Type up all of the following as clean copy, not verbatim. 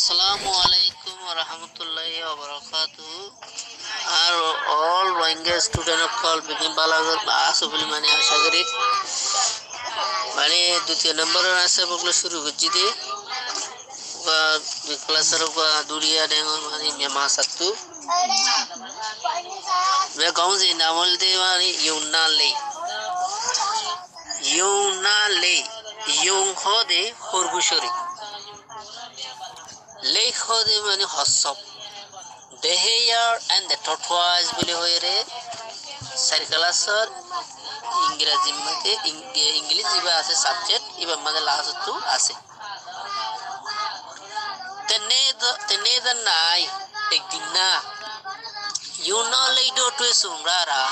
Assalamu alaikum warahmatullahi wabarakatuh. আর all Rohingya student call begin balagar আসলে মানে আশা করি মানে দ্বিতীয় নম্বরের আছে বগলে শুরু করছি দে দুই ক্লাসের দুরিয়া দেন মানে মেমা সাতু বে গাঁও যে নামল দে মানে ইউনা লে ইউং হদে হরগুশরি লেখ হদে মানে হসব The hare and the tortoise বলে হয়ে রে সার্কেলাসর ইংরেজি মধ্যে ইংলিশ বা আছে সাবজেক্ট এবং মধ্যে লাস্ট টু আছে তেনে দা নাই একদিন না ইউনা লেইডো টু সুমরারা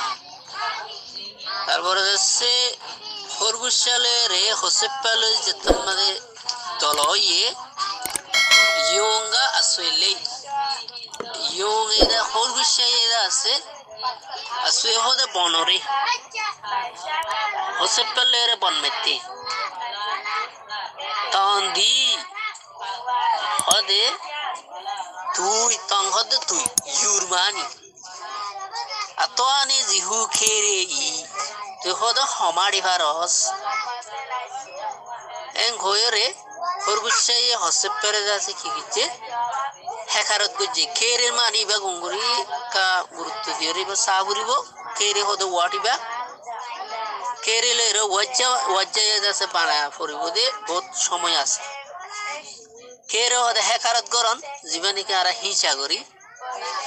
তারপরে হচ্ছে খরগোশালে রে হোসেপালে যেতন মধ্যে দলয়ে ইউঙ্গা আসলে yung ida horgusha ida ase aswe hode bonore hose pellere bonmette tandi hode tui yurmani atwani jihu khere I tu hode homari varos en goyore horgusha ye hose pere jase ki giche হেকারত গজে কেরে মানিবা গঙ্গুরি কা গুরুত্ব দিরিবা সাবুরিবো কেরে হদে ওয়াটিবা কেরে লেরে ওয়াজ্জা যাছে পানা ফরিবো দে বহুত সময় আছে কেরে হদে হেকারত গরন জীবনিকে আর হিংসা করি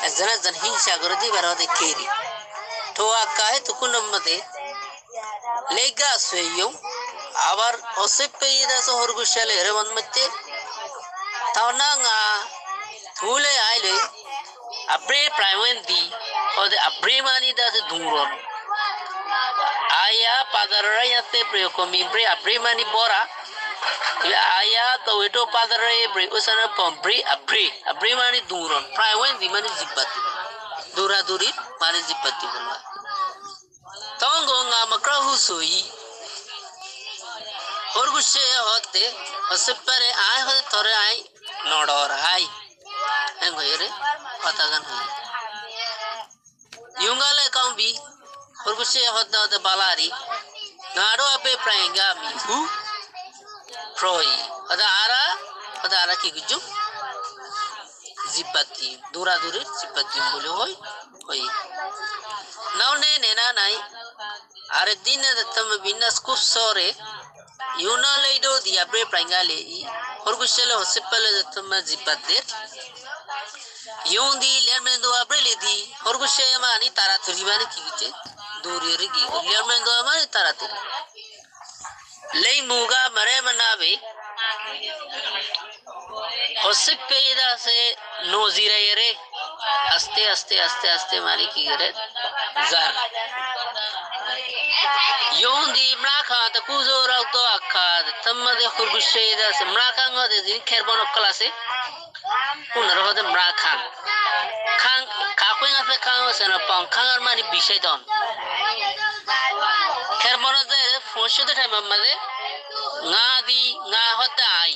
একজন হিংসা করে দিবার হদে কেরে তো আকায় তুকুন মতে লেগা সইয়ো আবার অসে পেইদা হরগুশালে রে বনমতে তাওনা Thule aile abre primendi or the abre mani das duron aya padaraya te prekomi bre abre mani bora aya to eto padaraya bre usana pompre abre mani duron primendi mani zipati dura duri mani zipati bola tongo nga makra husui horgushe hote osepare ay hote tore ay nodor ay en goyere patagan hoy yungale kambi horgushe hodda de balari naro ape prainga mi hu proi ada ara ki guju zipati dura dure zipati bole hoy now ne na nai are din de tam binas ku sore yuna leido di ape prainga le horgushe le hospitale de tam zipati Yundi lermendo abrele di horgushe mani taraturi mani kiche duri rigi lermendo mani taraturi lei muga mare manabe hosippe ida se nozire yere aste mari kigere zar yundi mraka ta kuzo rauto akkad tamade horgushe ida se mraka ngode din kherbono klase Unarode mrakang kang kakuing ape kang sana pang kangar mani bishay don kermona dere fonsho de time made nga hotta ai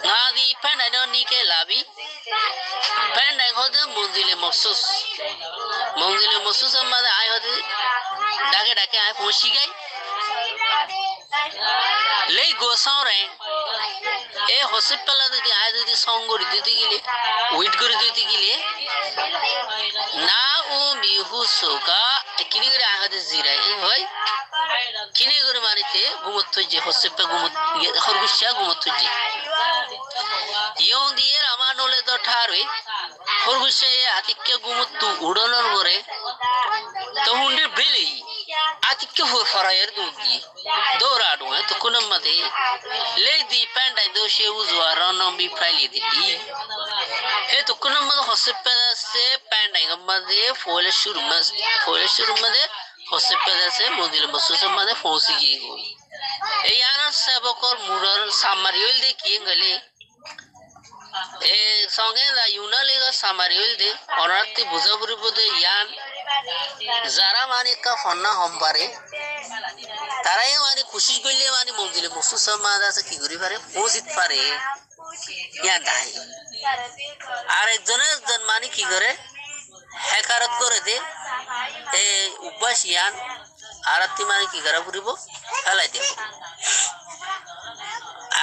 ngadi panda no nike labi panda hode mundile mosus made ai hode dake ai fonshi gai lei gosore এ হসপিটালে যদি আয় যদি সংগরি দিতে গেলে wait করে দিতে গেলে না ও মিহু সোকা কিনে করে আহাদে জিরাই হয় কিনে করে মারিতে গুমত্ত যে হসপিটাল খরগুশা গুমত্ত যে ইয়ং দিয়ে রামানলে তো ঠারই খরগুশা আতিক্য গুমত্ত উড়ানোর পরে তো হুন্ডে বেলেই আতিক্য ফরায়ের দুধ দিয়ে দৌড়াড়ু তো কোন মতে লে দি প্যান্ডাই দোষে উজওয়ারা নম্বি ফ্রাইলি দিদি হে তো কোন মতে হসপিটাল সে প্যান্ডাই মতে ফোলে শুরু মতে হসপিটাল সে মন্দির মসুস মতে ফৌসি গই এই আনার সেবকর মুরার সামারিউল দে কি গলে এ সঙ্গে দা ইউনালেগা সামারিউল দে অনারতি বুঝাবুরি বদে ইয়ান যারা মানে কা ফন্না হমবারে তারাই মানে কোশিশ করলে মানে মন্দিরে মসুস মাদা কি করি পারে পৌঁছিত পারে ইয়া দাই আর একজন মানে কি করে হ্যাকারত করে দে এই উপাস ইয়ান আর মানে কি করা ফুরিব ফেলাই দিয়ে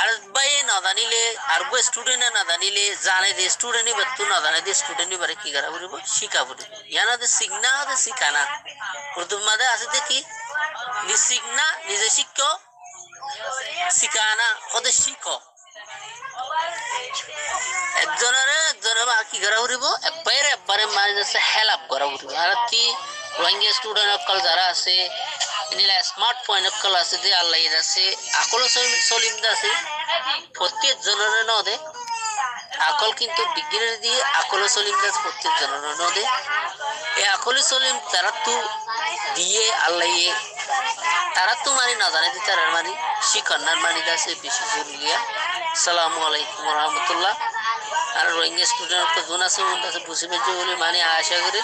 আর ভাই না জানিলে আর বই স্টুডেন্ট না জানিলে জানে যে স্টুডেন্টই বাত্তু না জানে যে স্টুডেন্টই বারে কি করা ফুরিব শিখা ফুরিব ইয়ানা দে শিখনা দে শিখানা প্রথম মাদে আছে দেখি নি শিখনা নিজে শিখো শিখানা ওদের শিখো একজনের কি করা ফুরিব একবারে মানে যাচ্ছে হেল্প করা ফুরিব আর কি রোহিঙ্গা স্টুডেন্ট অকল যারা আছে ইনিলা স্মার্ট পয়েন্ট অকল আছে যে আল্লাহ আছে আকল সলিম আছে প্রত্যেক জনের নদে আকল কিন্তু বিজ্ঞানের দিয়ে আকল সলিম আছে প্রত্যেক জনের নদে এই আকল সলিম তারা তো দিয়ে আল্লাহ তারা তো মানে না জানে যে তারা মানে শিক্ষার মানে আছে বেশি জরুরিয়া আসসালামু আলাইকুম রহমতুল্লাহ আর রোহিঙ্গা স্টুডেন্ট তো জোন আছে বুঝে বলে মানে আশা করি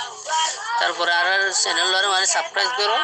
তারপরে আর চ্যানেল মানে সাবস্ক্রাইব করো